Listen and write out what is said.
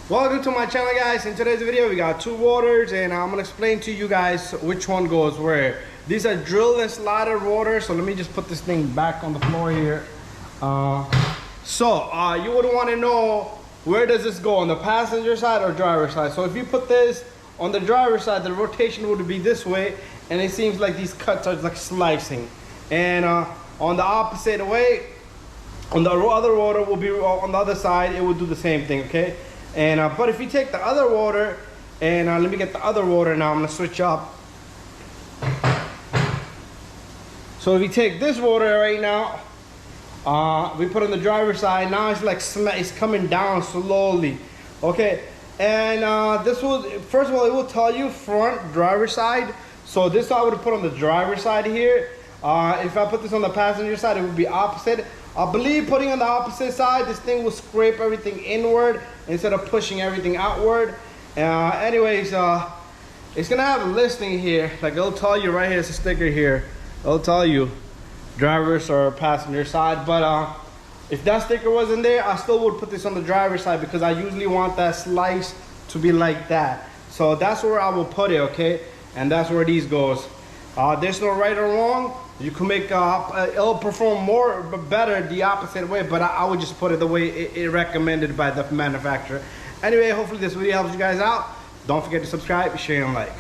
Welcome to my channel, guys. In today's video we got two rotors and I'm gonna explain to you guys which one goes where. These are drilled and slotted rotors, so let me just put this thing back on the floor here. You would want to know, where does this go, on the passenger side or driver side? So if you put this on the driver side, the rotation would be this way, and it seems like these cuts are like slicing. And on the opposite way, on the other rotor will be on the other side, it will do the same thing, okay? And but if you take the other rotor, and let me get the other rotor now, I'm gonna switch up. So if you take this rotor right now, we put on the driver's side, now it's like it's coming down slowly, okay? And this will, first of all, it will tell you front driver's side. So this I would put on the driver's side here. If I put this on the passenger side, it would be opposite. I believe putting on the opposite side, this thing will scrape everything inward instead of pushing everything outward. Anyways, it's gonna have a listing here, like it'll tell you right here, it's a sticker here. It'll tell you driver's or passenger side, but if that sticker wasn't there, I still would put this on the driver's side because I usually want that slice to be like that. So that's where I will put it, okay? And that's where these goes. There's no right or wrong. You can make it'll perform better the opposite way, but I would just put it the way it recommended by the manufacturer. Anyway, hopefully this video helps you guys out. Don't forget to subscribe, share, and like.